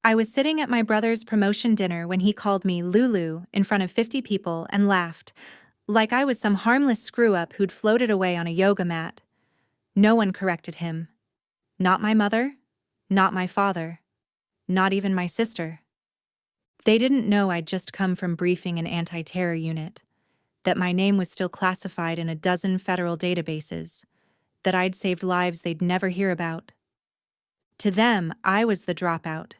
I was sitting at my brother's promotion dinner when he called me Lulu in front of 50 people and laughed, like I was some harmless screw-up who'd floated away on a yoga mat. No one corrected him. Not my mother, not my father, not even my sister. They didn't know I'd just come from briefing an anti-terror unit, that my name was still classified in a dozen federal databases, that I'd saved lives they'd never hear about. To them, I was the dropout,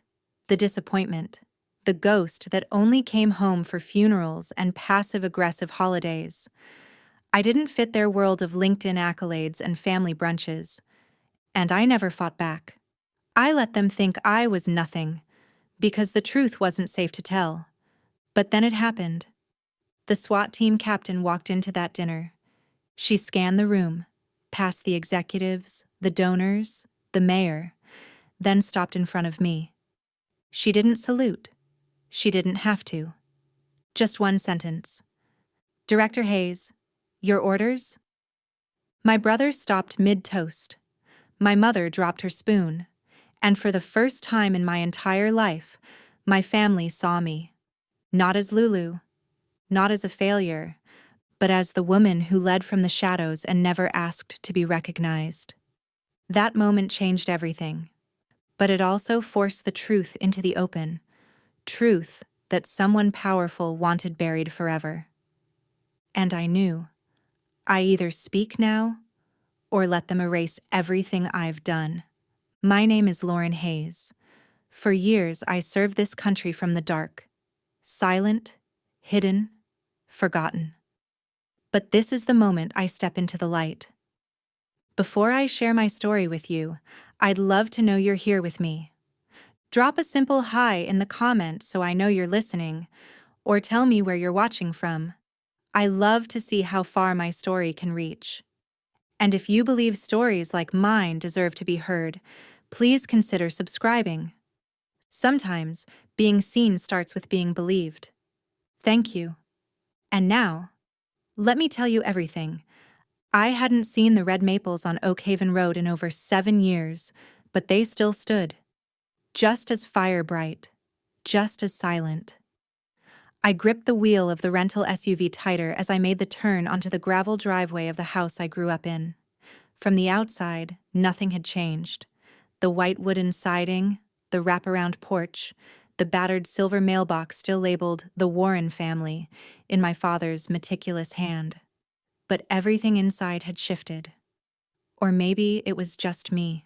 the disappointment, the ghost that only came home for funerals and passive-aggressive holidays. I didn't fit their world of LinkedIn accolades and family brunches, and I never fought back. I let them think I was nothing, because the truth wasn't safe to tell. But then it happened. The SWAT team captain walked into that dinner. She scanned the room, past the executives, the donors, the mayor, then stopped in front of me. She didn't salute. She didn't have to. Just one sentence. "Director Hayes, your orders?" My brother stopped mid-toast. My mother dropped her spoon. And for the first time in my entire life, my family saw me. Not as Lulu, not as a failure, but as the woman who led from the shadows and never asked to be recognized. That moment changed everything. But it also forced the truth into the open. Truth that someone powerful wanted buried forever. And I knew. I either speak now, or let them erase everything I've done. My name is Lauren Hayes. For years, I served this country from the dark. Silent, hidden, forgotten. But this is the moment I step into the light. Before I share my story with you, I'd love to know you're here with me. Drop a simple hi in the comments so I know you're listening, or tell me where you're watching from. I love to see how far my story can reach. And if you believe stories like mine deserve to be heard, please consider subscribing. Sometimes, being seen starts with being believed. Thank you. And now, let me tell you everything. I hadn't seen the red maples on Oak Haven Road in over 7 years, but they still stood. Just as fire bright, just as silent. I gripped the wheel of the rental SUV tighter as I made the turn onto the gravel driveway of the house I grew up in. From the outside, nothing had changed. The white wooden siding, the wraparound porch, the battered silver mailbox still labeled "The Warren Family" in my father's meticulous hand. But everything inside had shifted. Or maybe it was just me.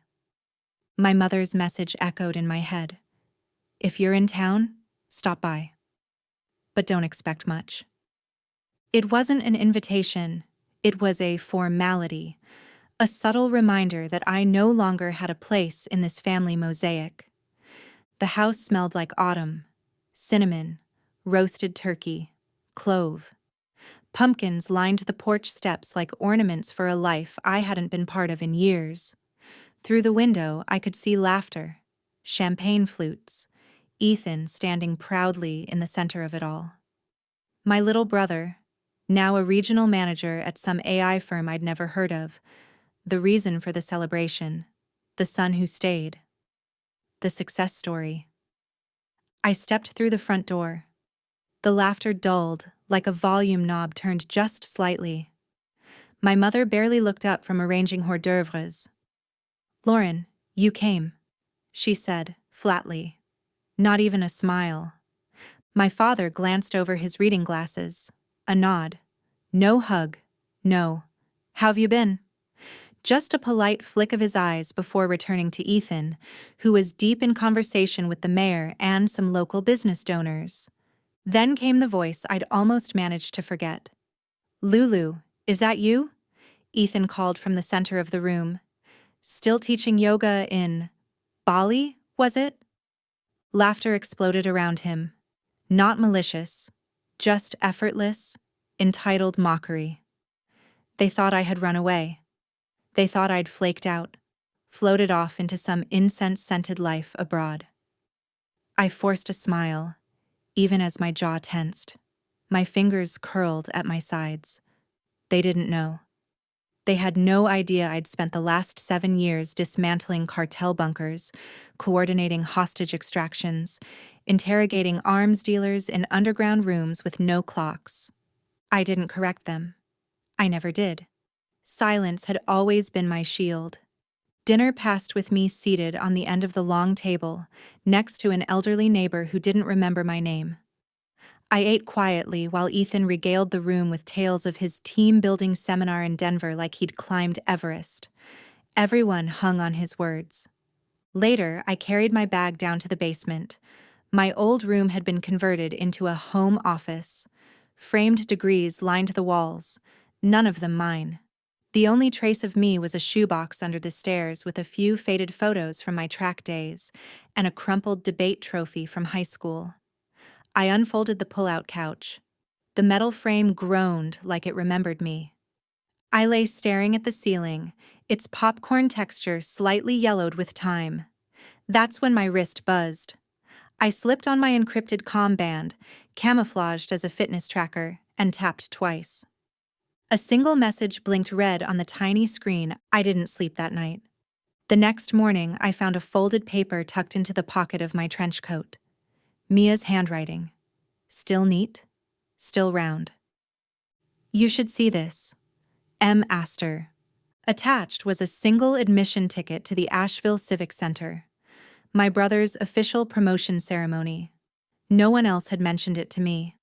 My mother's message echoed in my head. If you're in town, stop by. But don't expect much. It wasn't an invitation, it was a formality, a subtle reminder that I no longer had a place in this family mosaic. The house smelled like autumn, cinnamon, roasted turkey, clove. Pumpkins lined the porch steps like ornaments for a life I hadn't been part of in years. Through the window, I could see laughter, champagne flutes, Ethan standing proudly in the center of it all. My little brother, now a regional manager at some AI firm I'd never heard of, the reason for the celebration, the son who stayed, the success story. I stepped through the front door. The laughter dulled, like a volume knob turned just slightly. My mother barely looked up from arranging hors d'oeuvres. "Lauren, you came," she said, flatly. Not even a smile. My father glanced over his reading glasses. A nod. No hug. No. "How've you been?" Just a polite flick of his eyes before returning to Ethan, who was deep in conversation with the mayor and some local business donors. Then came the voice I'd almost managed to forget. "Lulu, is that you?" Ethan called from the center of the room. "Still teaching yoga in Bali, was it?" Laughter exploded around him. Not malicious, just effortless, entitled mockery. They thought I had run away. They thought I'd flaked out, floated off into some incense-scented life abroad. I forced a smile, even as my jaw tensed. My fingers curled at my sides. They didn't know. They had no idea I'd spent the last 7 years dismantling cartel bunkers, coordinating hostage extractions, interrogating arms dealers in underground rooms with no clocks. I didn't correct them. I never did. Silence had always been my shield. Dinner passed with me seated on the end of the long table, next to an elderly neighbor who didn't remember my name. I ate quietly while Ethan regaled the room with tales of his team-building seminar in Denver like he'd climbed Everest. Everyone hung on his words. Later, I carried my bag down to the basement. My old room had been converted into a home office. Framed degrees lined the walls, none of them mine. The only trace of me was a shoebox under the stairs with a few faded photos from my track days and a crumpled debate trophy from high school. I unfolded the pull-out couch. The metal frame groaned like it remembered me. I lay staring at the ceiling, its popcorn texture slightly yellowed with time. That's when my wrist buzzed. I slipped on my encrypted comm band, camouflaged as a fitness tracker, and tapped twice. A single message blinked red on the tiny screen. I didn't sleep that night. The next morning, I found a folded paper tucked into the pocket of my trench coat. Mia's handwriting. Still neat, still round. You should see this. M. Astor. Attached was a single admission ticket to the Asheville Civic Center. My brother's official promotion ceremony. No one else had mentioned it to me.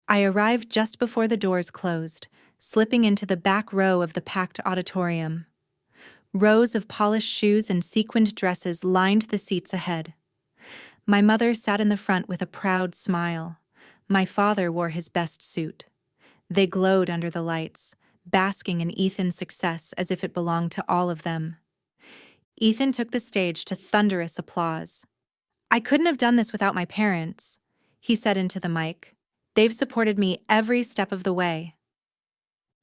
I arrived just before the doors closed, slipping into the back row of the packed auditorium. Rows of polished shoes and sequined dresses lined the seats ahead. My mother sat in the front with a proud smile. My father wore his best suit. They glowed under the lights, basking in Ethan's success as if it belonged to all of them. Ethan took the stage to thunderous applause. I couldn't have done this without my parents, he said into the mic. They've supported me every step of the way.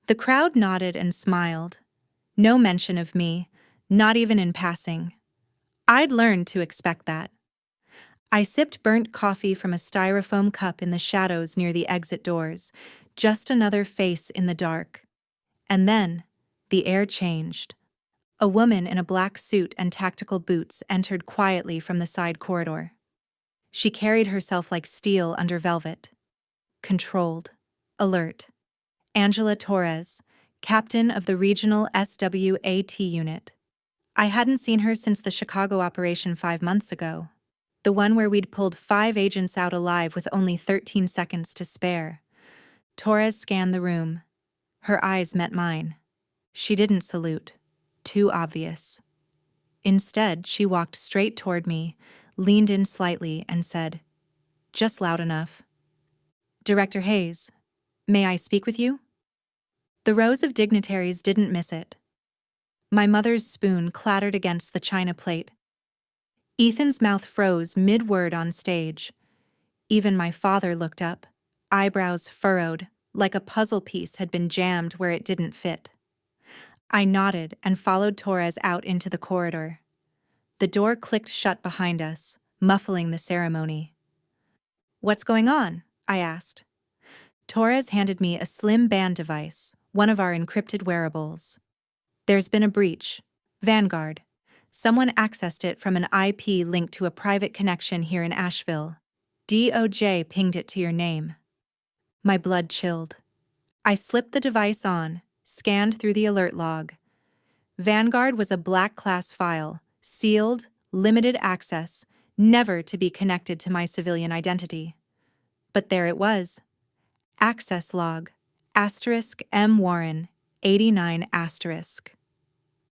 The crowd nodded and smiled. No mention of me, not even in passing. I'd learned to expect that. I sipped burnt coffee from a styrofoam cup in the shadows near the exit doors, just another face in the dark. And then, the air changed. A woman in a black suit and tactical boots entered quietly from the side corridor. She carried herself like steel under velvet. Controlled. Alert. Angela Torres, captain of the regional SWAT unit. I hadn't seen her since the Chicago operation 5 months ago. The one where we'd pulled 5 agents out alive with only 13 seconds to spare. Torres scanned the room. Her eyes met mine. She didn't salute. Too obvious. Instead, she walked straight toward me, leaned in slightly, and said, "Just loud enough." "Director Hayes, may I speak with you?" The rows of dignitaries didn't miss it. My mother's spoon clattered against the china plate. Ethan's mouth froze mid-word on stage. Even my father looked up, eyebrows furrowed, like a puzzle piece had been jammed where it didn't fit. I nodded and followed Torres out into the corridor. The door clicked shut behind us, muffling the ceremony. "What's going on?" I asked. Torres handed me a slim band device, one of our encrypted wearables. "There's been a breach. Vanguard. Someone accessed it from an IP linked to a private connection here in Asheville. DOJ pinged it to your name." My blood chilled. I slipped the device on, scanned through the alert log. Vanguard was a black class file, sealed, limited access, never to be connected to my civilian identity. But there it was. Access log, *M Warren, 89 *.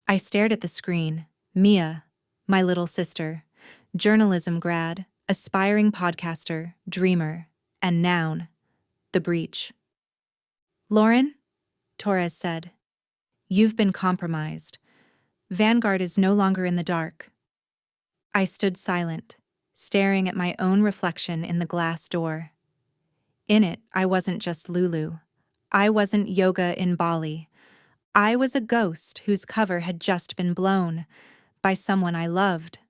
I stared at the screen. Mia, my little sister, journalism grad, aspiring podcaster, dreamer, and noun, the breach. "Lauren," Torres said, "you've been compromised. Vanguard is no longer in the dark." I stood silent, staring at my own reflection in the glass door. In it, I wasn't just Lulu. I wasn't yoga in Bali. I was a ghost whose cover had just been blown by someone I loved.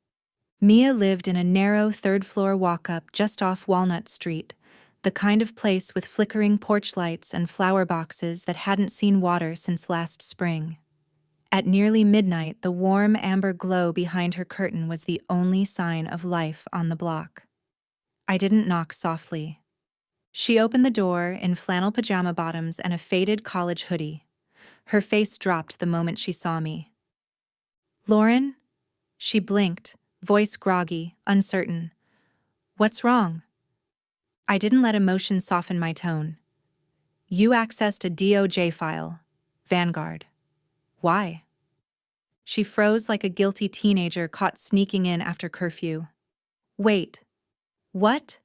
Mia lived in a narrow third-floor walk-up just off Walnut Street, the kind of place with flickering porch lights and flower boxes that hadn't seen water since last spring. At nearly midnight, the warm amber glow behind her curtain was the only sign of life on the block. I didn't knock softly. She opened the door in flannel pajama bottoms and a faded college hoodie. Her face dropped the moment she saw me. "Lauren?" She blinked, voice groggy, uncertain. "What's wrong?" I didn't let emotion soften my tone. "You accessed a DOJ file. Vanguard. Why?" She froze like a guilty teenager caught sneaking in after curfew. "Wait. What?"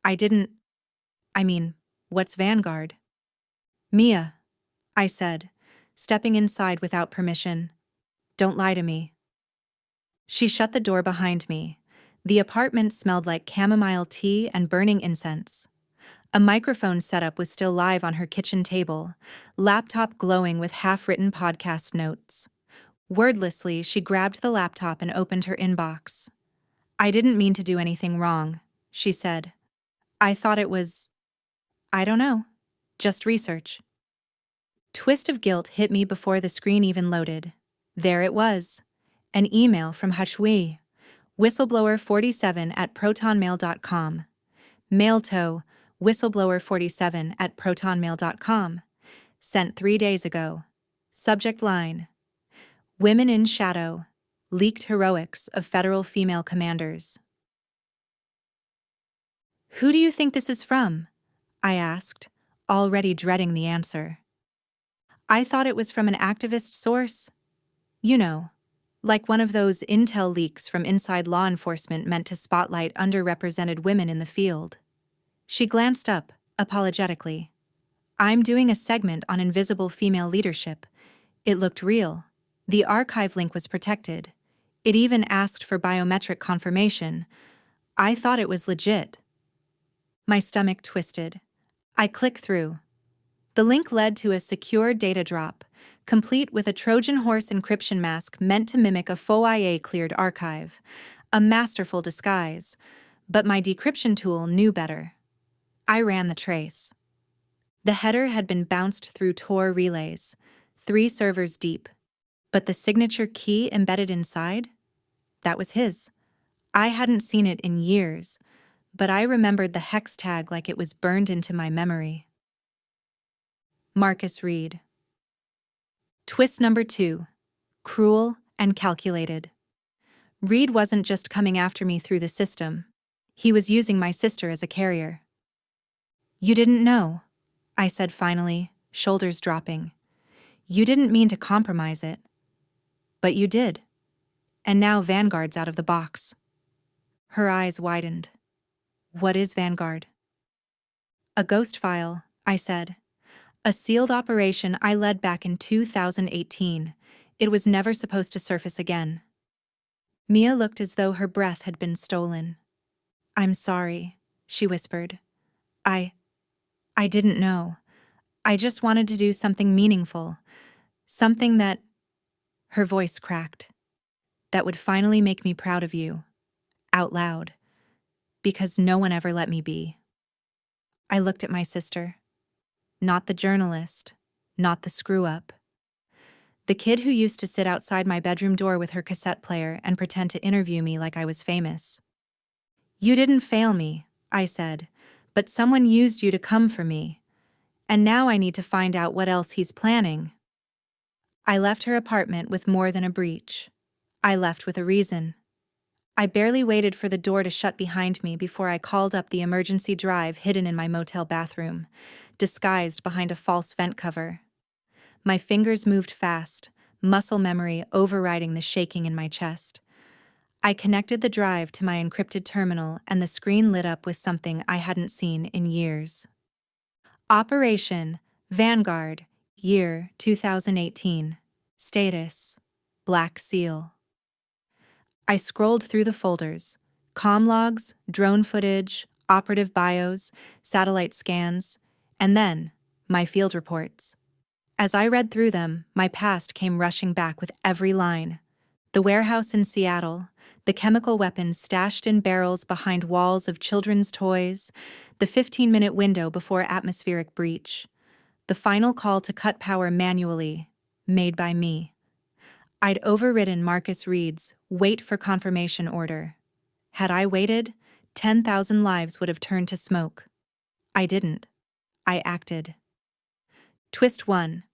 I didn't. I mean, what's Vanguard? "Mia," I said, stepping inside without permission. "Don't lie to me." She shut the door behind me. The apartment smelled like chamomile tea and burning incense. A microphone setup was still live on her kitchen table, laptop glowing with half-written podcast notes. Wordlessly, she grabbed the laptop and opened her inbox. "I didn't mean to do anything wrong," she said. "I thought it was, I don't know, just research." Twist of guilt hit me before the screen even loaded. There it was. An email from Hushwi, whistleblower47 at protonmail.com. Mail to whistleblower47 at protonmail.com. Sent 3 days ago. Subject line: Women in Shadow. Leaked heroics of federal female commanders. "Who do you think this is from?" I asked, already dreading the answer. I thought it was from an activist source. You know, like one of those intel leaks from inside law enforcement meant to spotlight underrepresented women in the field. She glanced up, apologetically. "I'm doing a segment on invisible female leadership." It looked real. The archive link was protected. It even asked for biometric confirmation. I thought it was legit. My stomach twisted. I clicked through. The link led to a secure data drop, complete with a Trojan horse encryption mask meant to mimic a FOIA-cleared archive. A masterful disguise. But my decryption tool knew better. I ran the trace. The header had been bounced through Tor relays, 3 servers deep. But the signature key embedded inside? That was his. I hadn't seen it in years, but I remembered the hex tag like it was burned into my memory. Marcus Reed. Twist number 2. Cruel and calculated. Reed wasn't just coming after me through the system. He was using my sister as a carrier. "You didn't know," I said finally, shoulders dropping. "You didn't mean to compromise it. But you did. And now Vanguard's out of the box." Her eyes widened. "What is Vanguard?" "A ghost file," I said. "A sealed operation I led back in 2018. It was never supposed to surface again." Mia looked as though her breath had been stolen. "I'm sorry," she whispered. I didn't know. I just wanted to do something meaningful. Something that," her voice cracked, "that would finally make me proud of you. Out loud. Because no one ever let me be." I looked at my sister. Not the journalist. Not the screw-up. The kid who used to sit outside my bedroom door with her cassette player and pretend to interview me like I was famous. "You didn't fail me," I said, "but someone used you to come for me. And now I need to find out what else he's planning." I left her apartment with more than a breach. I left with a reason. I barely waited for the door to shut behind me before I called up the emergency drive hidden in my motel bathroom, disguised behind a false vent cover. My fingers moved fast, muscle memory overriding the shaking in my chest. I connected the drive to my encrypted terminal and the screen lit up with something I hadn't seen in years. Operation Vanguard, year 2018. Status: Black Seal. I scrolled through the folders: comm logs, drone footage, operative bios, satellite scans, and then my field reports. As I read through them, my past came rushing back with every line. The warehouse in Seattle, the chemical weapons stashed in barrels behind walls of children's toys, the 15-minute window before atmospheric breach, the final call to cut power manually, made by me. I'd overridden Marcus Reed's wait for confirmation order. Had I waited, 10,000 lives would have turned to smoke. I didn't. I acted. Twist 1.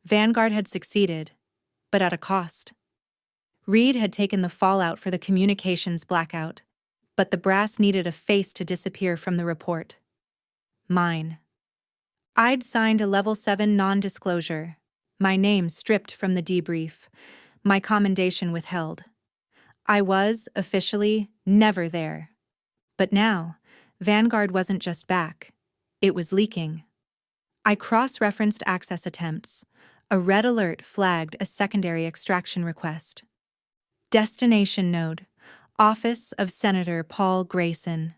Vanguard had succeeded, but at a cost. Reed had taken the fallout for the communications blackout, but the brass needed a face to disappear from the report. Mine. I'd signed a Level 7 non-disclosure, my name stripped from the debrief, my commendation withheld. I was, officially, never there. But now, Vanguard wasn't just back. It was leaking. I cross-referenced access attempts. A red alert flagged a secondary extraction request. Destination node. Office of Senator Paul Grayson.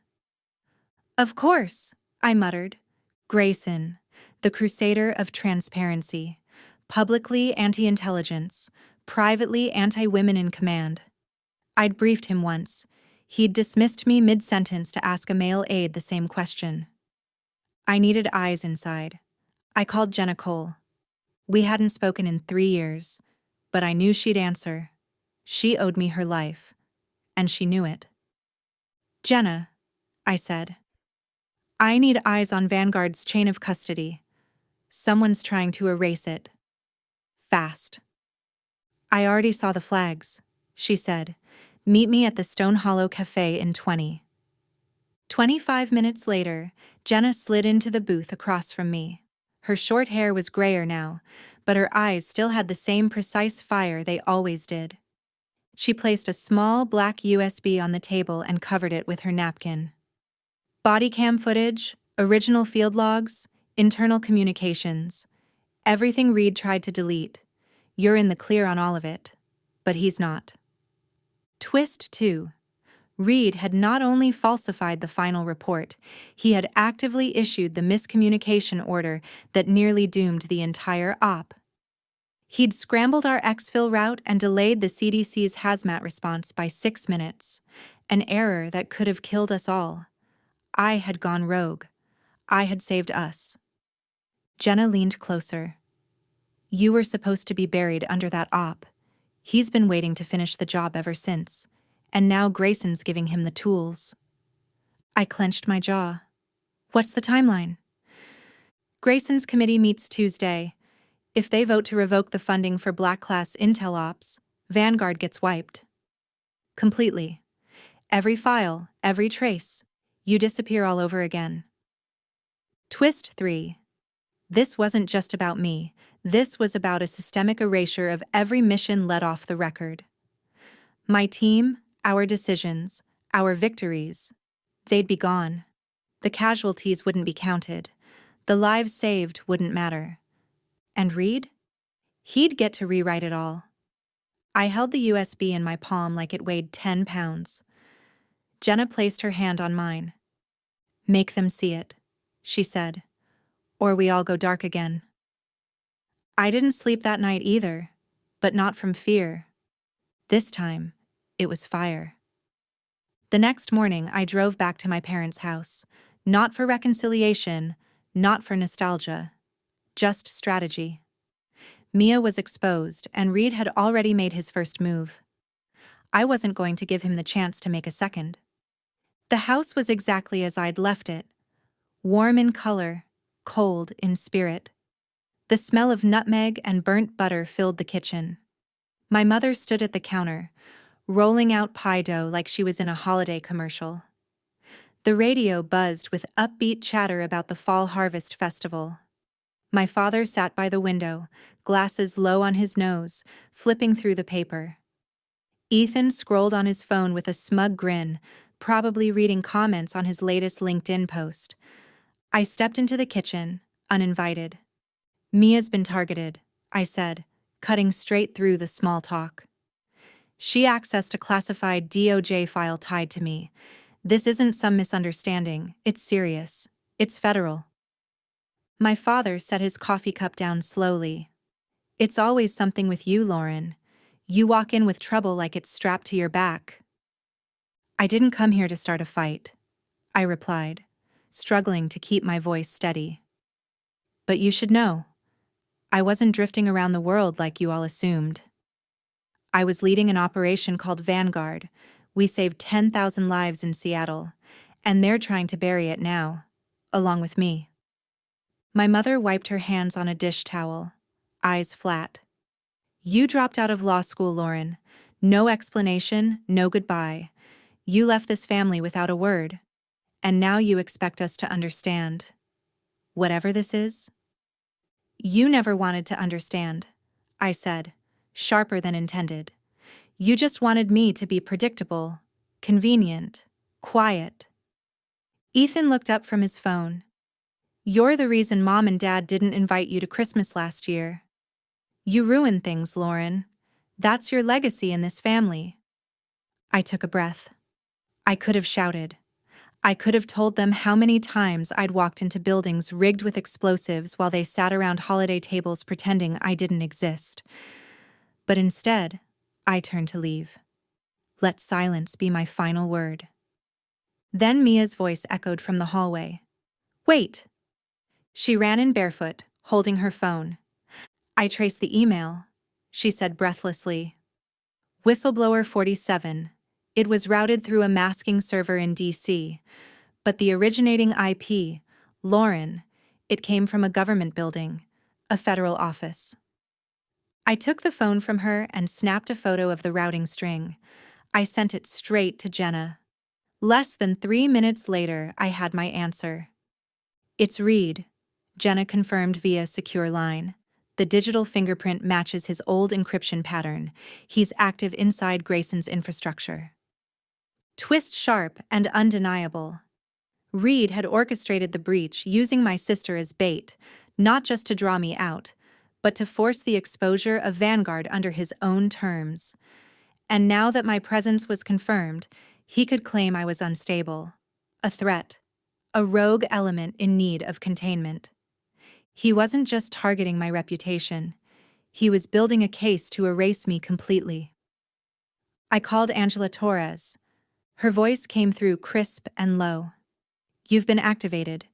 Of course, I muttered. Grayson, the crusader of transparency, publicly anti-intelligence, privately anti-women in command. I'd briefed him once. He'd dismissed me mid-sentence to ask a male aide the same question. I needed eyes inside. I called Jenna Cole. We hadn't spoken in 3 years, but I knew she'd answer. She owed me her life, and she knew it. Jenna, I said, I need eyes on Vanguard's chain of custody. Someone's trying to erase it. Fast. I already saw the flags, she said. Meet me at the Stone Hollow Cafe in 25 minutes later, Jenna slid into the booth across from me. Her short hair was grayer now, but her eyes still had the same precise fire they always did. She placed a small black USB on the table and covered it with her napkin. Body cam footage, original field logs, internal communications. Everything Reed tried to delete. You're in the clear on all of it. But he's not. Twist 2. Reed had not only falsified the final report, he had actively issued the miscommunication order that nearly doomed the entire op. He'd scrambled our exfil route and delayed the CDC's hazmat response by 6 minutes, an error that could have killed us all. I had gone rogue. I had saved us. Jenna leaned closer. You were supposed to be buried under that op. He's been waiting to finish the job ever since, and now Grayson's giving him the tools. I clenched my jaw. What's the timeline? Grayson's committee meets Tuesday. If they vote to revoke the funding for Black Class Intel Ops, Vanguard gets wiped. Completely. Every file, every trace. You disappear all over again. Twist 3. This wasn't just about me. This was about a systemic erasure of every mission let off the record. My team, our decisions, our victories, they'd be gone. The casualties wouldn't be counted. The lives saved wouldn't matter. And Reed? He'd get to rewrite it all. I held the USB in my palm like it weighed 10 pounds. Jenna placed her hand on mine. Make them see it, she said, or we all go dark again. I didn't sleep that night either, but not from fear. This time, it was fire. The next morning, I drove back to my parents' house, not for reconciliation, not for nostalgia, just strategy. Mia was exposed, and Reed had already made his first move. I wasn't going to give him the chance to make a second. The house was exactly as I'd left it, warm in color, cold in spirit. The smell of nutmeg and burnt butter filled the kitchen. My mother stood at the counter, rolling out pie dough like she was in a holiday commercial. The radio buzzed with upbeat chatter about the fall harvest festival. My father sat by the window, glasses low on his nose, flipping through the paper. Ethan scrolled on his phone with a smug grin, probably reading comments on his latest LinkedIn post. I stepped into the kitchen, uninvited. Mia's been targeted, I said, cutting straight through the small talk. She accessed a classified DOJ file tied to me. This isn't some misunderstanding, it's serious. It's federal. My father set his coffee cup down slowly. It's always something with you, Lauren. You walk in with trouble like it's strapped to your back. I didn't come here to start a fight, I replied, struggling to keep my voice steady. But you should know. I wasn't drifting around the world like you all assumed. I was leading an operation called Vanguard. We saved 10,000 lives in Seattle, and they're trying to bury it now, along with me. My mother wiped her hands on a dish towel, eyes flat. You dropped out of law school, Lauren. No explanation, no goodbye. You left this family without a word, and now you expect us to understand. Whatever this is? You never wanted to understand, I said, sharper than intended. You just wanted me to be predictable, convenient, quiet. Ethan looked up from his phone. You're the reason Mom and Dad didn't invite you to Christmas last year. You ruined things, Lauren. That's your legacy in this family. I took a breath. I could have shouted. I could have told them how many times I'd walked into buildings rigged with explosives while they sat around holiday tables pretending I didn't exist. But instead, I turned to leave. Let silence be my final word. Then Mia's voice echoed from the hallway. Wait! She ran in barefoot, holding her phone. I traced the email, she said breathlessly. Whistleblower 47. It was routed through a masking server in D.C., but the originating IP, Lauren, it came from a government building, a federal office. I took the phone from her and snapped a photo of the routing string. I sent it straight to Jenna. Less than 3 minutes later, I had my answer. It's Reed, Jenna confirmed via secure line. The digital fingerprint matches his old encryption pattern. He's active inside Grayson's infrastructure. Twist sharp and undeniable. Reed had orchestrated the breach using my sister as bait, not just to draw me out, but to force the exposure of Vanguard under his own terms. And now that my presence was confirmed, he could claim I was unstable, a threat, a rogue element in need of containment. He wasn't just targeting my reputation. He was building a case to erase me completely. I called Angela Torres. Her voice came through crisp and low. You've been activated.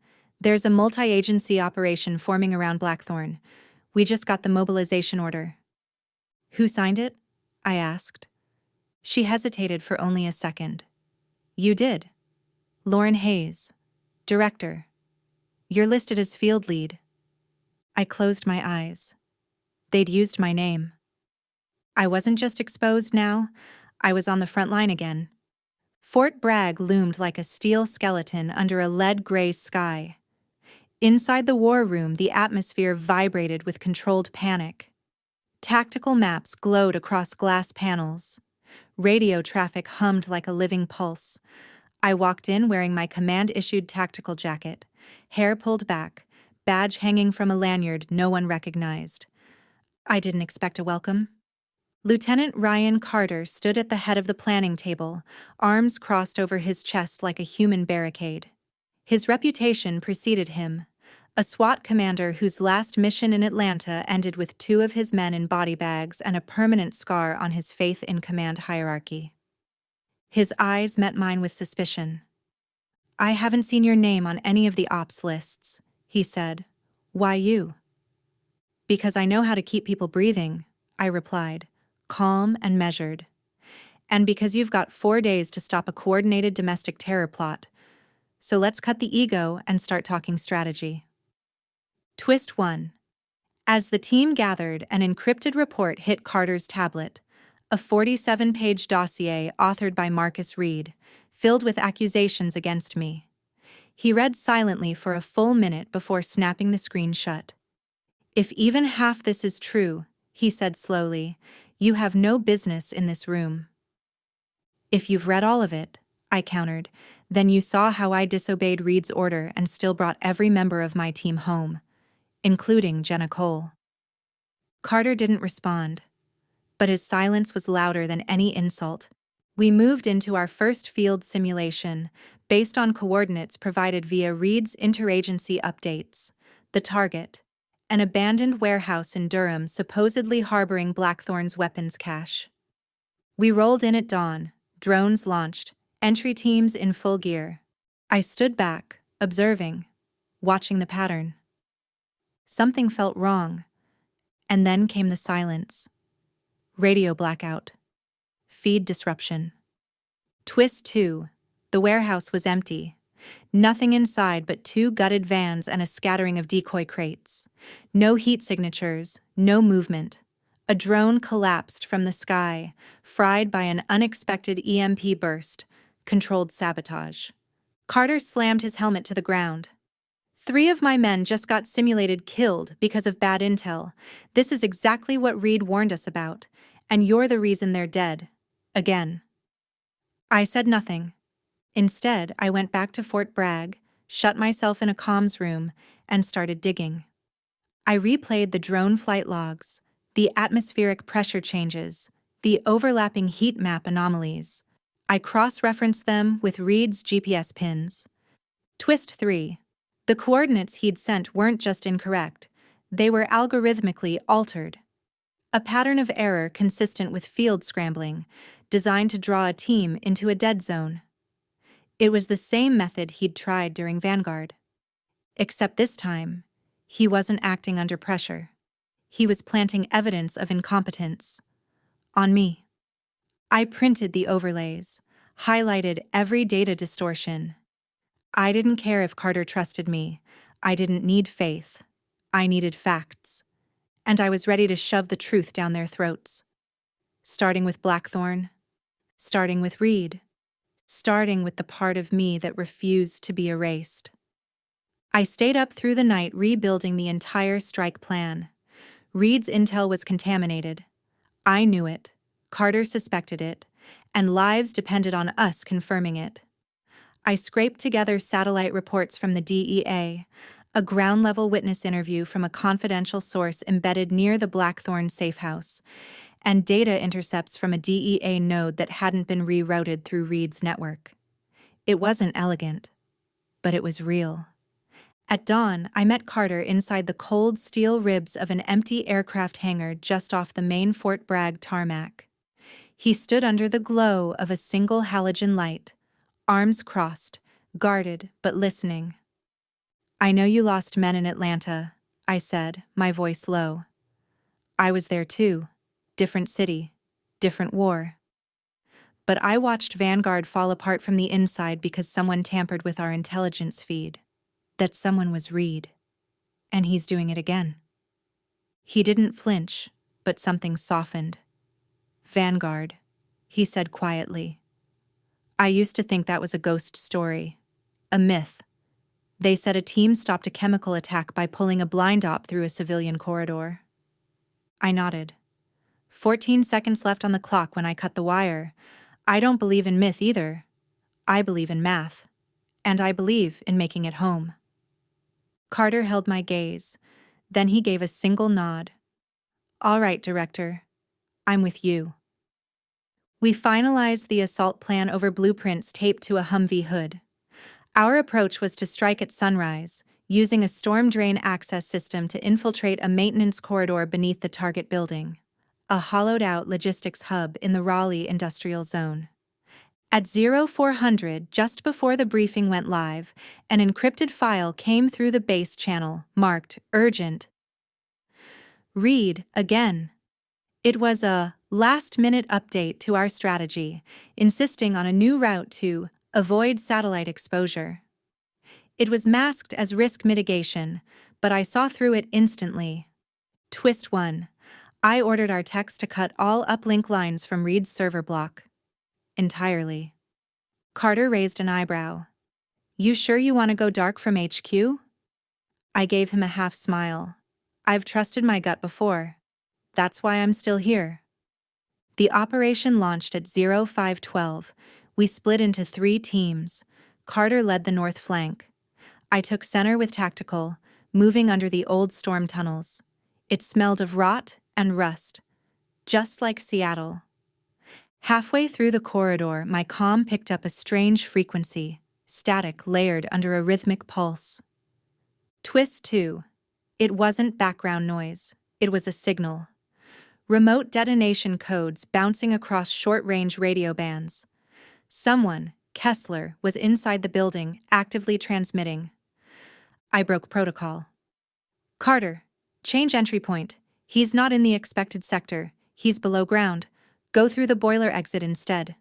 There's a multi-agency operation forming around Blackthorn. We just got the mobilization order. Who signed it? I asked. She hesitated for only a second. You did. Lauren Hayes, director. You're listed as field lead. I closed my eyes. They'd used my name. I wasn't just exposed now, I was on the front line again. Fort Bragg loomed like a steel skeleton under a lead-gray sky. Inside the war room, the atmosphere vibrated with controlled panic. Tactical maps glowed across glass panels. Radio traffic hummed like a living pulse. I walked in wearing my command-issued tactical jacket, hair pulled back, badge hanging from a lanyard no one recognized. I didn't expect a welcome. Lieutenant Ryan Carter stood at the head of the planning table, arms crossed over his chest like a human barricade. His reputation preceded him, a SWAT commander whose last mission in Atlanta ended with 2 of his men in body bags and a permanent scar on his faith in command hierarchy. His eyes met mine with suspicion. I haven't seen your name on any of the ops lists, he said. Why you? Because I know how to keep people breathing, I replied, calm and measured. And because you've got 4 days to stop a coordinated domestic terror plot. So let's cut the ego and start talking strategy. Twist 1. As the team gathered, an encrypted report hit Carter's tablet, a 47-page dossier authored by Marcus Reed, filled with accusations against me. He read silently for a full minute before snapping the screen shut. If even half this is true, he said slowly, you have no business in this room. If you've read all of it, I countered, then you saw how I disobeyed Reed's order and still brought every member of my team home, including Jenna Cole. Carter didn't respond, but his silence was louder than any insult. We moved into our first field simulation, based on coordinates provided via Reed's interagency updates. The target, an abandoned warehouse in Durham supposedly harboring Blackthorn's weapons cache. We rolled in at dawn, drones launched, entry teams in full gear. I stood back, observing, watching the pattern. Something felt wrong, and then came the silence. Radio blackout. Feed disruption. Twist 2. The warehouse was empty. Nothing inside but 2 gutted vans and a scattering of decoy crates. No heat signatures, no movement. A drone collapsed from the sky, fried by an unexpected EMP burst. Controlled sabotage. Carter slammed his helmet to the ground. 3 of my men just got simulated killed because of bad intel. This is exactly what Reed warned us about, and you're the reason they're dead. Again. I said nothing. Instead, I went back to Fort Bragg, shut myself in a comms room, and started digging. I replayed the drone flight logs, the atmospheric pressure changes, the overlapping heat map anomalies. I cross-referenced them with Reed's GPS pins. Twist 3. The coordinates he'd sent weren't just incorrect, they were algorithmically altered. A pattern of error consistent with field scrambling, designed to draw a team into a dead zone. It was the same method he'd tried during Vanguard. Except this time, he wasn't acting under pressure. He was planting evidence of incompetence. On me. I printed the overlays, highlighted every data distortion. I didn't care if Carter trusted me. I didn't need faith. I needed facts. And I was ready to shove the truth down their throats. Starting with Blackthorn. Starting with Reed. Starting with the part of me that refused to be erased. I stayed up through the night rebuilding the entire strike plan. Reed's intel was contaminated. I knew it, Carter suspected it, and lives depended on us confirming it. I scraped together satellite reports from the DEA, a ground-level witness interview from a confidential source embedded near the Blackthorn safe house, and data intercepts from a DEA node that hadn't been rerouted through Reed's network. It wasn't elegant, but it was real. At dawn, I met Carter inside the cold steel ribs of an empty aircraft hangar just off the main Fort Bragg tarmac. He stood under the glow of a single halogen light, arms crossed, guarded but listening. "I know you lost men in Atlanta," I said, my voice low. "I was there too. Different city, different war. But I watched Vanguard fall apart from the inside because someone tampered with our intelligence feed. That someone was Reed. And he's doing it again." He didn't flinch, but something softened. "Vanguard," he said quietly. "I used to think that was a ghost story. A myth. They said a team stopped a chemical attack by pulling a blind op through a civilian corridor." I nodded. 14 seconds left on the clock when I cut the wire. I don't believe in myth either. I believe in math. And I believe in making it home. Carter held my gaze. Then he gave a single nod. "All right, Director. I'm with you." We finalized the assault plan over blueprints taped to a Humvee hood. Our approach was to strike at sunrise, using a storm drain access system to infiltrate a maintenance corridor beneath the target building, a hollowed-out logistics hub in the Raleigh industrial zone. At 0400, just before the briefing went live, an encrypted file came through the base channel, marked Urgent. Reed, again. It was a last-minute update to our strategy, insisting on a new route to avoid satellite exposure. It was masked as risk mitigation, but I saw through it instantly. Twist 1. I ordered our techs to cut all uplink lines from Reed's server block. Entirely. Carter raised an eyebrow. "You sure you want to go dark from HQ?" I gave him a half smile. "I've trusted my gut before. That's why I'm still here." The operation launched at 0512. We split into 3 teams. Carter led the north flank. I took center with tactical, moving under the old storm tunnels. It smelled of rot and rust, just like Seattle. Halfway through the corridor, my comm picked up a strange frequency, static layered under a rhythmic pulse. Twist 2. It wasn't background noise. It was a signal. Remote detonation codes bouncing across short-range radio bands. Someone, Kessler, was inside the building, actively transmitting. I broke protocol. "Carter, change entry point. He's not in the expected sector. He's below ground. Go through the boiler exit instead.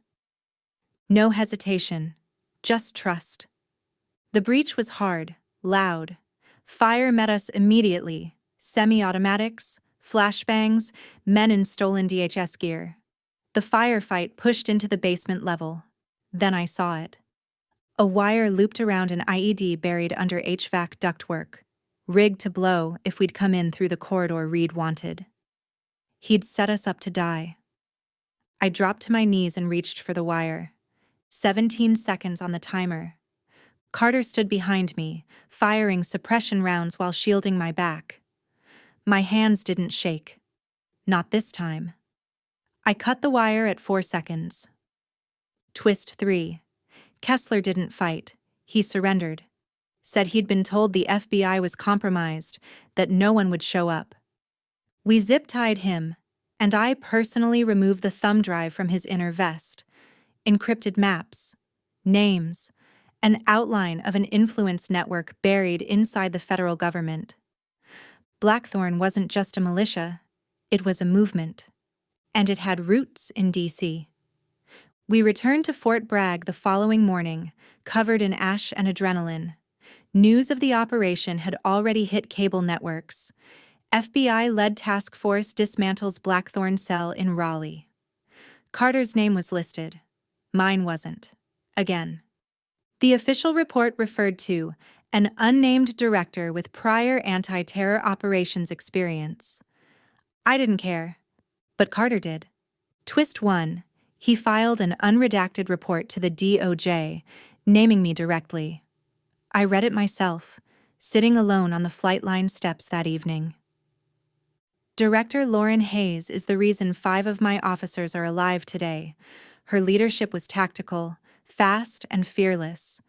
No hesitation. Just trust. The breach was hard, loud. Fire met us immediately. Semi-automatics, flashbangs, men in stolen DHS gear. The firefight pushed into the basement level. Then I saw it. A wire looped around an IED buried under HVAC ductwork, rigged to blow if we'd come in through the corridor Reed wanted. He'd set us up to die. I dropped to my knees and reached for the wire. 17 seconds on the timer. Carter stood behind me, firing suppression rounds while shielding my back. My hands didn't shake. Not this time. I cut the wire at 4 seconds. Twist 3. Kessler didn't fight. He surrendered. Said he'd been told the FBI was compromised, that no one would show up. We zip-tied him, and I personally removed the thumb drive from his inner vest. Encrypted maps, names, an outline of an influence network buried inside the federal government. Blackthorn wasn't just a militia, it was a movement. And it had roots in D.C. We returned to Fort Bragg the following morning, covered in ash and adrenaline. News of the operation had already hit cable networks. FBI-led task force dismantles Blackthorn cell in Raleigh. Carter's name was listed. Mine wasn't. Again. The official report referred to an unnamed director with prior anti-terror operations experience. I didn't care, but Carter did. Twist 1. He filed an unredacted report to the DOJ, naming me directly. I read it myself, sitting alone on the flight line steps that evening. Director Lauren Hayes is the reason 5 of my officers are alive today. Her leadership was tactical, fast, and fearless.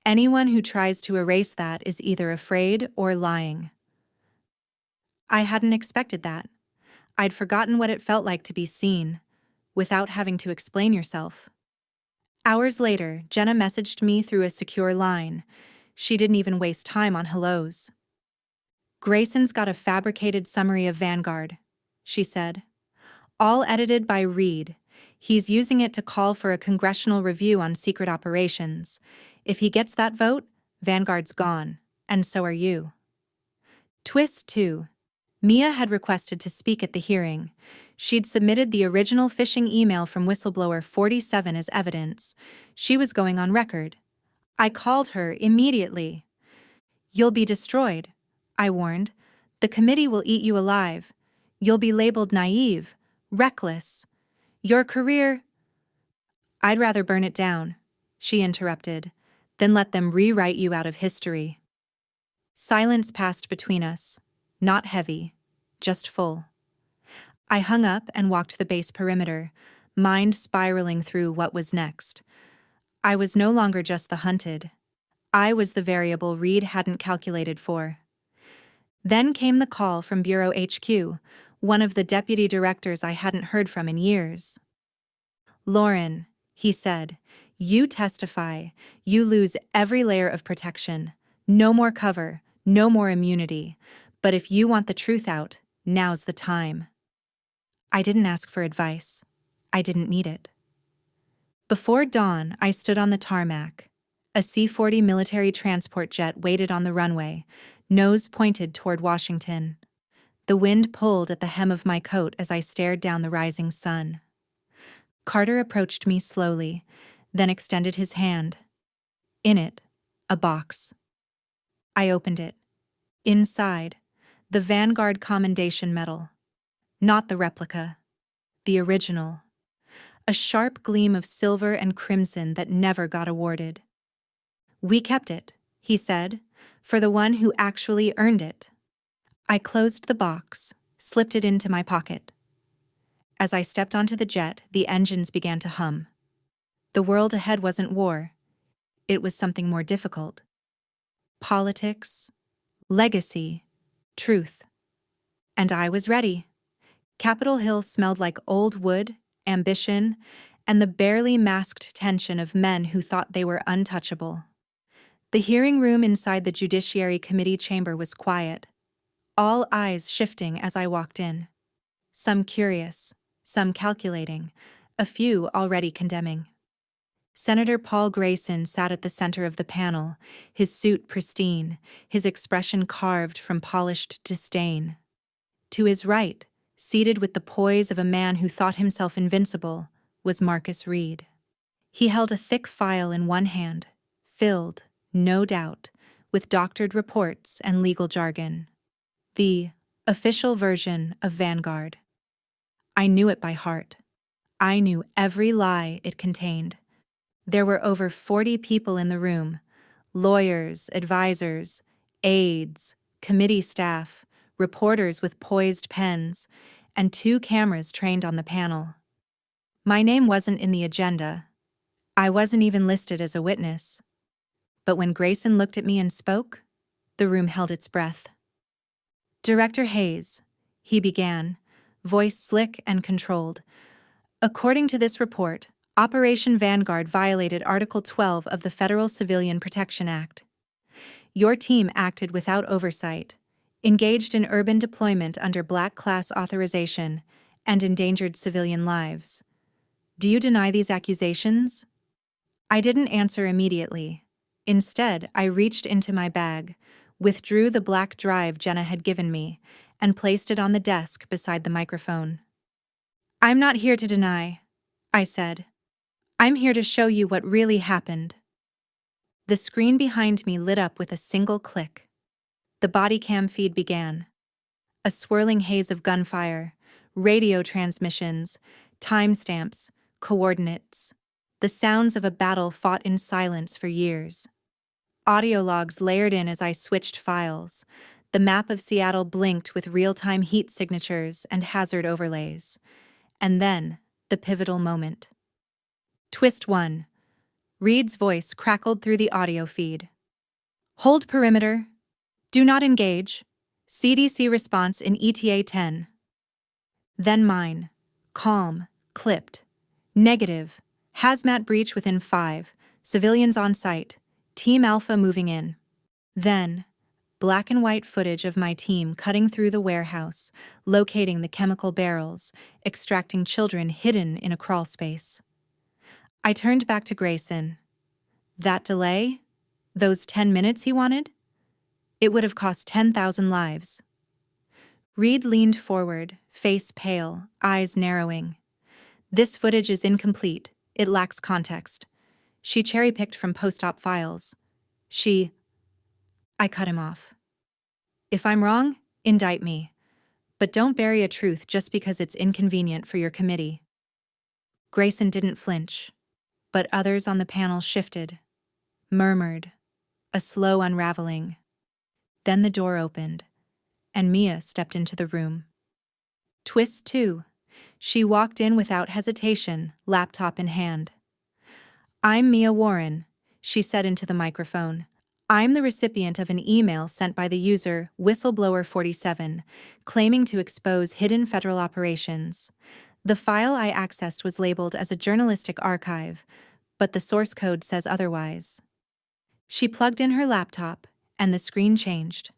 Anyone who tries to erase that is either afraid or lying. I hadn't expected that. I'd forgotten what it felt like to be seen, without having to explain yourself. Hours later, Jenna messaged me through a secure line. She didn't even waste time on hellos. Grayson's got a fabricated summary of Vanguard, she said. All edited by Reed. He's using it to call for a congressional review on secret operations. If he gets that vote, Vanguard's gone, and so are you. Twist 2. Mia had requested to speak at the hearing. She'd submitted the original phishing email from whistleblower 47 as evidence. She was going on record. I called her immediately. You'll be destroyed, I warned. The committee will eat you alive. You'll be labeled naive, reckless. Your career— I'd rather burn it down, she interrupted, than let them rewrite you out of history. Silence passed between us, not heavy, just full. I hung up and walked the base perimeter, mind spiraling through what was next. I was no longer just the hunted. I was the variable Reed hadn't calculated for. Then came the call from Bureau HQ, one of the deputy directors I hadn't heard from in years. Lauren, he said, you testify. You lose every layer of protection. No more cover, no more immunity. But if you want the truth out, now's the time. I didn't ask for advice. I didn't need it. Before dawn, I stood on the tarmac. A C-40 military transport jet waited on the runway, nose pointed toward Washington. The wind pulled at the hem of my coat as I stared down the rising sun. Carter approached me slowly, then extended his hand. In it, a box. I opened it. Inside, the Vanguard Commendation Medal. Not the replica. The original. A sharp gleam of silver and crimson that never got awarded. We kept it, he said, for the one who actually earned it. I closed the box, slipped it into my pocket. As I stepped onto the jet, the engines began to hum. The world ahead wasn't war. It was something more difficult. Politics, legacy, truth. And I was ready. Capitol Hill smelled like old wood, ambition, and the barely masked tension of men who thought they were untouchable. The hearing room inside the Judiciary Committee chamber was quiet, all eyes shifting as I walked in. Some curious, some calculating, a few already condemning. Senator Paul Grayson sat at the center of the panel, his suit pristine, his expression carved from polished disdain. To his right, seated with the poise of a man who thought himself invincible, was Marcus Reed. He held a thick file in one hand, filled, no doubt, with doctored reports and legal jargon. The official version of Vanguard. I knew it by heart. I knew every lie it contained. There were over 40 people in the room: lawyers, advisors, aides, committee staff, reporters with poised pens, and 2 cameras trained on the panel. My name wasn't in the agenda. I wasn't even listed as a witness. But when Grayson looked at me and spoke, the room held its breath. Director Hayes, he began, voice slick and controlled. According to this report, Operation Vanguard violated Article 12 of the Federal Civilian Protection Act. Your team acted without oversight, engaged in urban deployment under Black Class authorization, and endangered civilian lives. Do you deny these accusations? I didn't answer immediately. Instead, I reached into my bag, withdrew the black drive Jenna had given me, and placed it on the desk beside the microphone. I'm not here to deny, I said. I'm here to show you what really happened. The screen behind me lit up with a single click. The body cam feed began. A swirling haze of gunfire, radio transmissions, timestamps, coordinates. The sounds of a battle fought in silence for years. Audio logs layered in as I switched files. The map of Seattle blinked with real-time heat signatures and hazard overlays. And then, the pivotal moment. Twist 1. Reed's voice crackled through the audio feed. Hold perimeter. Do not engage. CDC response in ETA 10. Then mine. Calm, clipped. Negative. Hazmat breach within 5. Civilians on site. Team Alpha moving in. Then, black and white footage of my team cutting through the warehouse, locating the chemical barrels, extracting children hidden in a crawl space. I turned back to Grayson. That delay? Those 10 minutes he wanted? It would have cost 10,000 lives. Reed leaned forward, face pale, eyes narrowing. This footage is incomplete. It lacks context. She cherry-picked from post-op files. I cut him off. If I'm wrong, indict me. But don't bury a truth just because it's inconvenient for your committee. Grayson didn't flinch, but others on the panel shifted, murmured, a slow unraveling. Then the door opened, and Mia stepped into the room. Twist 2. She walked in without hesitation, laptop in hand. I'm Mia Warren, she said into the microphone. I'm the recipient of an email sent by the user Whistleblower47, claiming to expose hidden federal operations. The file I accessed was labeled as a journalistic archive, but the source code says otherwise. She plugged in her laptop, and the screen changed.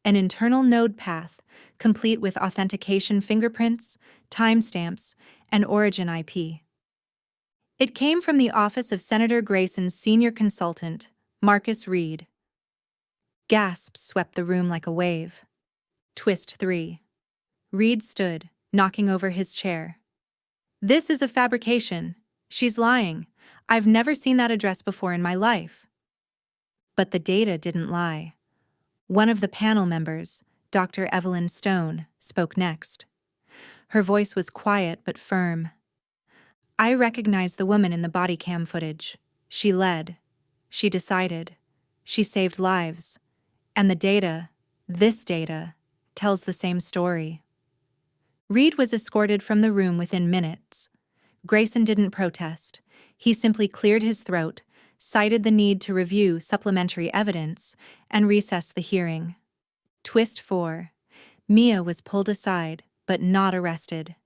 An internal node path, complete with authentication fingerprints, timestamps, and origin IP. It came from the office of Senator Grayson's senior consultant, Marcus Reed. Gasps swept the room like a wave. Twist 3. Reed stood, knocking over his chair. This is a fabrication. She's lying. I've never seen that address before in my life. But the data didn't lie. One of the panel members, Dr. Evelyn Stone, spoke next. Her voice was quiet but firm. I recognized the woman in the body cam footage. She led. She decided. She saved lives. And the data, this data, tells the same story. Reed was escorted from the room within minutes. Grayson didn't protest. He simply cleared his throat, cited the need to review supplementary evidence, and recessed the hearing. Twist 4. Mia was pulled aside, but not arrested.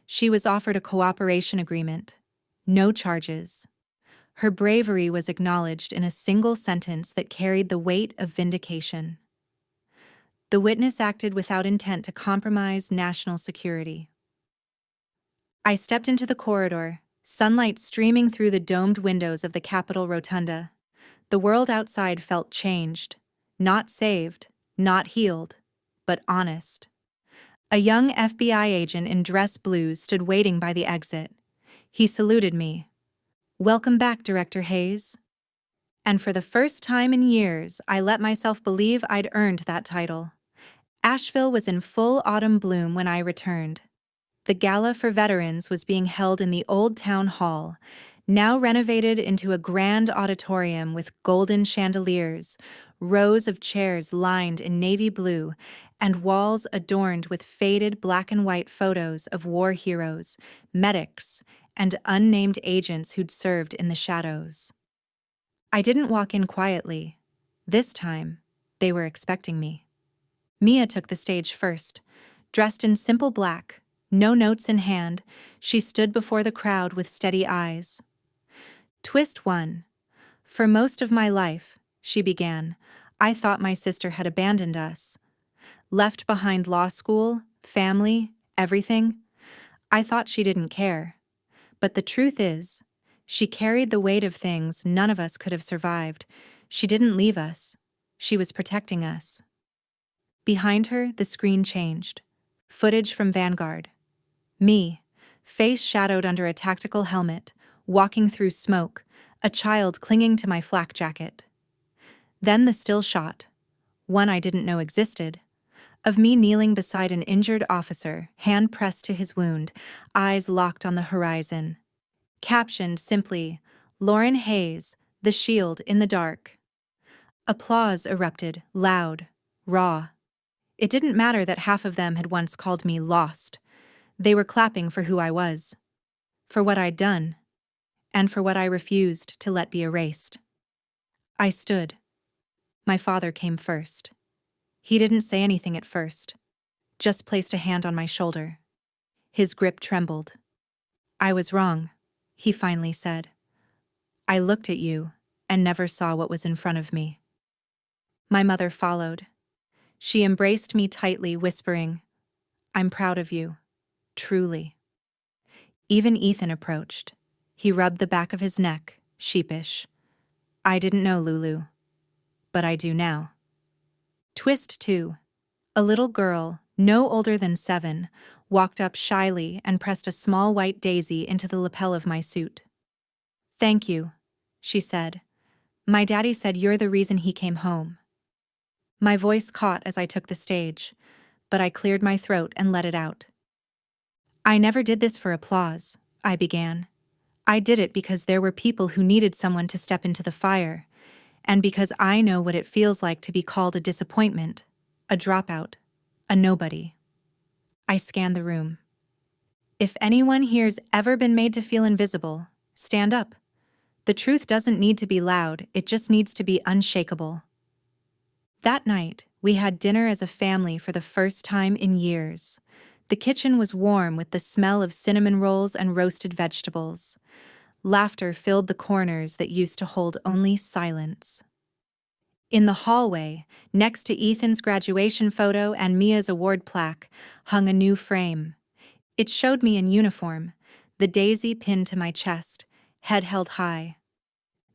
She was offered a cooperation agreement. No charges. Her bravery was acknowledged in a single sentence that carried the weight of vindication. The witness acted without intent to compromise national security. I stepped into the corridor, sunlight streaming through the domed windows of the Capitol Rotunda. The world outside felt changed. Not saved, not healed, but honest. A young FBI agent in dress blues stood waiting by the exit. He saluted me. "Welcome back, Director Hayes." And for the first time in years, I let myself believe I'd earned that title. Asheville was in full autumn bloom when I returned. The gala for veterans was being held in the old town hall, now renovated into a grand auditorium with golden chandeliers, rows of chairs lined in navy blue, and walls adorned with faded black and white photos of war heroes, medics, and unnamed agents who'd served in the shadows. I didn't walk in quietly. This time, they were expecting me. Mia took the stage first. Dressed in simple black, no notes in hand, she stood before the crowd with steady eyes. Twist 1. "For most of my life," she began, "I thought my sister had abandoned us. Left behind law school, family, everything. I thought she didn't care. But the truth is, she carried the weight of things none of us could have survived. She didn't leave us. She was protecting us." Behind her, the screen changed. Footage from Vanguard. Me, face shadowed under a tactical helmet, walking through smoke, a child clinging to my flak jacket. Then the still shot, one I didn't know existed, of me kneeling beside an injured officer, hand pressed to his wound, eyes locked on the horizon. Captioned simply, "Lauren Hayes, the shield in the dark." Applause erupted, loud, raw. It didn't matter that half of them had once called me lost. They were clapping for who I was, for what I'd done, and for what I refused to let be erased. I stood. My father came first. He didn't say anything at first, just placed a hand on my shoulder. His grip trembled. "I was wrong," he finally said. "I looked at you and never saw what was in front of me." My mother followed. She embraced me tightly, whispering, "I'm proud of you, truly." Even Ethan approached. He rubbed the back of his neck, sheepish. "I didn't know, Lulu, but I do now." Twist 2. A little girl, no older than 7, walked up shyly and pressed a small white daisy into the lapel of my suit. "Thank you," she said. "My daddy said you're the reason he came home." My voice caught as I took the stage, but I cleared my throat and let it out. "I never did this for applause," I began. "I did it because there were people who needed someone to step into the fire, and because I know what it feels like to be called a disappointment, a dropout, a nobody." I scanned the room. If anyone here's ever been made to feel invisible, stand up. The truth doesn't need to be loud, it just needs to be unshakable. That night, we had dinner as a family for the first time in years. The kitchen was warm with the smell of cinnamon rolls and roasted vegetables. Laughter filled the corners that used to hold only silence. In the hallway, next to Ethan's graduation photo and Mia's award plaque, hung a new frame. It showed me in uniform, the daisy pinned to my chest, head held high.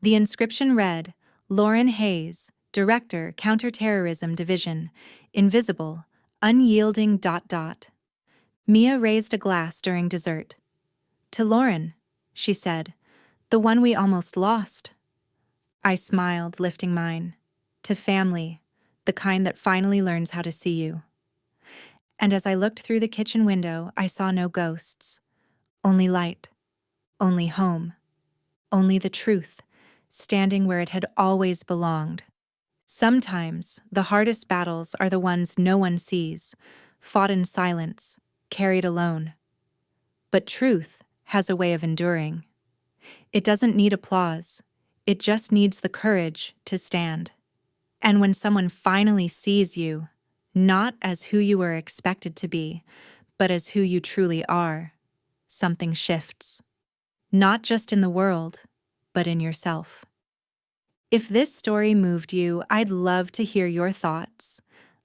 The inscription read, "Lauren Hayes, Director, Counterterrorism Division, Invisible, Unyielding... Mia raised a glass during dessert. "To Lauren," she said, "the one we almost lost." I smiled, lifting mine. "To family, the kind that finally learns how to see you." And as I looked through the kitchen window, I saw no ghosts. Only light. Only home. Only the truth, standing where it had always belonged. Sometimes, the hardest battles are the ones no one sees, fought in silence, carried alone. But truth has a way of enduring. It doesn't need applause. It just needs the courage to stand. And when someone finally sees you, not as who you were expected to be, but as who you truly are, something shifts. Not just in the world, but in yourself. If this story moved you, I'd love to hear your thoughts.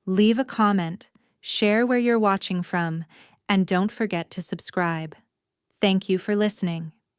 Leave a comment, share where you're watching from, and don't forget to subscribe. Thank you for listening.